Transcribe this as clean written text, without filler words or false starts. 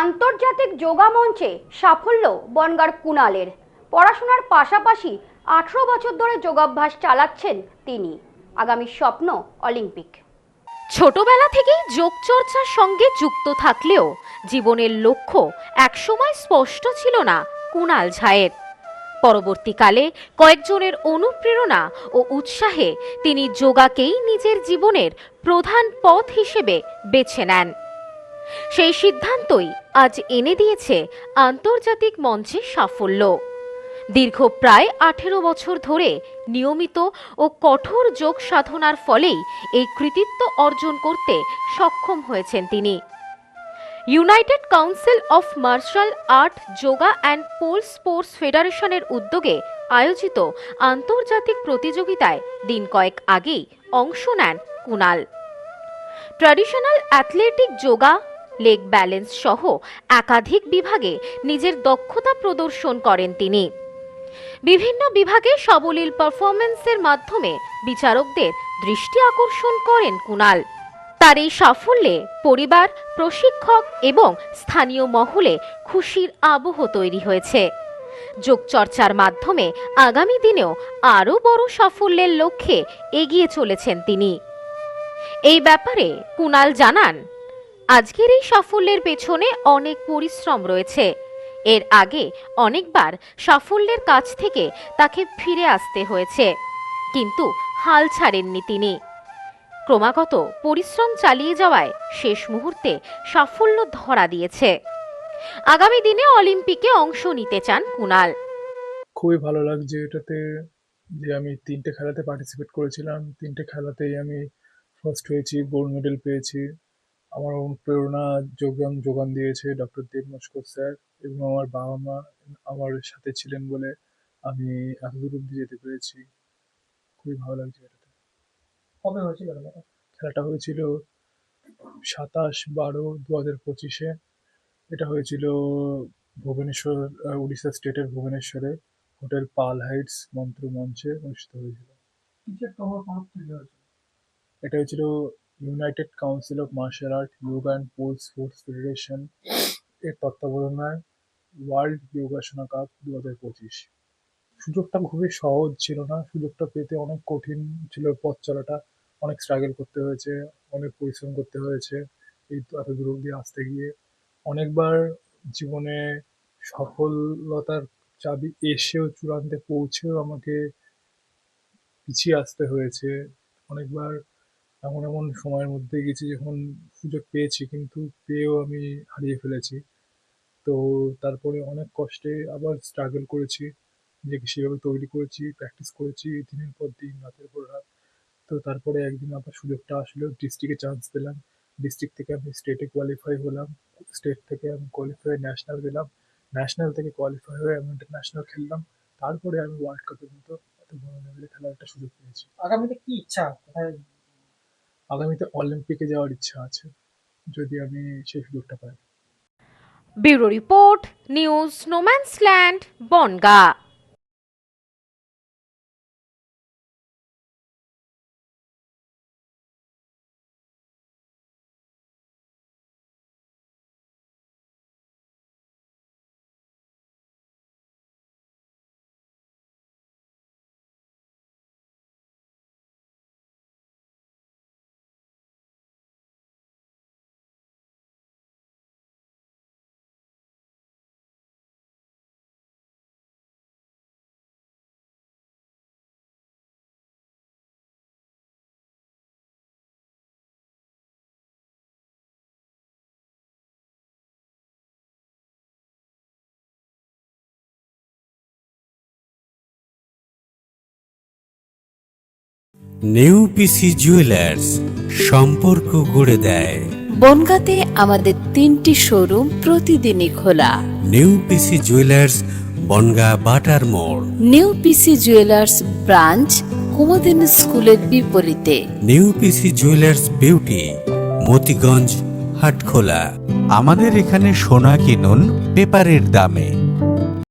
আন্তর্জাতিক যোগা মঞ্চে সাফল্য বনগাঁর কুণালের। পড়াশোনার পাশাপাশি 18 বছর ধরে যোগাভ্যাস চালাচ্ছেন তিনি। আগামী স্বপ্ন অলিম্পিক। ছোটবেলা থেকেই যোগচর্চার সঙ্গে যুক্ত থাকলেও জীবনের লক্ষ্য একসময় স্পষ্ট ছিল না কুণাল ঝায়ের। পরবর্তীকালে কয়েকজনের অনুপ্রেরণা ও উৎসাহে তিনি যোগাকেই নিজের জীবনের প্রধান পথ হিসেবে বেছে নেন। সেই সিদ্ধান্তই আজ এনে দিয়েছে আন্তর্জাতিক মঞ্চে সাফল্য। দীর্ঘ প্রায় 18 বছর ধরে নিয়মিত ও কঠোর যোগ সাধনার ফলেই এই কৃতিত্ব অর্জন করতে সক্ষম হয়েছেন তিনি। United council of martial art yoga and pole sports ফেডারেশনের উদ্যোগে আয়োজিত আন্তর্জাতিক প্রতিযোগিতায় দিন কয়েক আগেই অংশ নেন Kunal. Traditional athletic yoga, leg balance সহ একাধিক বিভাগে নিজের দক্ষতা প্রদর্শন করেন তিনি। বিভিন্ন বিভাগে সাবলীল পারফরমেন্সের মাধ্যমে বিচারকদের দৃষ্টি আকর্ষণ করেন কুণাল। তার এই সাফল্যে পরিবার, প্রশিক্ষক এবং স্থানীয় মহলে খুশির আবহ তৈরি হয়েছে। যোগচর্চার মাধ্যমে আগামী দিনেও আরও বড় সাফল্যের লক্ষ্যে এগিয়ে চলেছেন তিনি। এই ব্যাপারে কুণাল জানান, আজকের এই সাফল্যের পেছনে অনেক পরিশ্রম রয়েছে। এর আগে অনেকবার সাফল্যের কাছ থেকে তাকে ফিরে আসতে হয়েছে, কিন্তু হাল ছাড়েননি তিনি। ক্রমাগত পরিশ্রম চালিয়ে যাওয়ায় শেষ মুহূর্তে সাফল্য ধরা দিয়েছে। আগামী দিনে অলিম্পিকে অংশ নিতে চান কুণাল। খুবই ভালো লাগছে এটাতে যে আমি 3টে খেলাতে পার্টিসিপেট করেছিলাম, 3টে খেলাতেই আমি ফার্স্ট হয়েছি, গোল্ড মেডেল পেয়েছি। আমার অনুপ্রেরণা যোগান দিয়েছে ডক্টর দেব নস্কর স্যার এবং আমার বাবা মা আমার সাথে ছিলেন বলে আমি এতদূর অব্দি যেতে পেরেছি। খুবই ভালো লাগছে এটাতে। কবে হয়েছিল খেলাটা হয়েছিল 27/12/2025-এ। এটা হয়েছিল ভুবনেশ্বর, উড়িষ্যা স্টেটের ভুবনেশ্বরে হোটেল পাল হাইটস মন্ত্র মঞ্চে অনুষ্ঠিত হয়েছিল। এটা হয়েছিল united council of martial art yoga and pole sports federation এর তত্ত্বাবধানে ওয়ার্ল্ড যোগাসনা কাপ 2025। সুযোগটা খুবই সহজ ছিল না, সুযোগটা পেতে অনেক কঠিন ছিল। পথ চলাটা অনেক স্ট্রাগল করতে হয়েছে, অনেক পরিশ্রম করতে হয়েছে এই এত দূর অব্দি আসতে গিয়ে। অনেকবার জীবনে সফলতার চাবি এসেও চূড়ান্তে পৌঁছেও আমাকে পিছিয়ে আসতে হয়েছে। অনেকবার এমন সময়ের মধ্যে গেছি যখন সুযোগ পেয়েছি কিন্তু পেয়েও আমি হারিয়ে ফেলেছি। তো তারপরে অনেক কষ্টে আবার স্ট্রাগল করেছি, নিজেকে সেভাবে তৈরি করেছি, প্র্যাকটিস করেছি দিনের পর দিন, রাতের পর রাত। তো তারপরে একদিন আবার সুযোগটা আসলো, ডিস্ট্রিক্টে চান্স পেলাম। ডিস্ট্রিক্ট থেকে আমি স্টেটে কোয়ালিফাই হলাম, স্টেট থেকে আমি কোয়ালিফাই ন্যাশনাল দিলাম, ন্যাশনাল থেকে কোয়ালিফাই হয়ে আমি ইন্টারন্যাশনাল খেললাম। তারপরে আমি ওয়ার্ল্ড কাপের মতো এত বড় লেভেলে খেলার একটা সুযোগ পেয়েছি। আগামীতে কি ইচ্ছা? আগামীতে অলিম্পিকে যাওয়ার ইচ্ছা আছে যদি আমি সেই সুযোগটা পাই। Bureau report, news no man's land, Bangaon. New PC jewellers সম্পর্ক গড়ে দেয়। বনগাঁতে আমাদের 3টি শোরুম প্রতিদিনই খোলা। নিউ পিসি জুয়েলার্স, বনগাঁ বাটার মোড়। New PC jewellers branch Kumudini স্কুলের বিপরীতে। New PC jewellers beauty, Motiganj, Hatkhola. আমাদের এখানে সোনা কিনুন পেপারের দামে।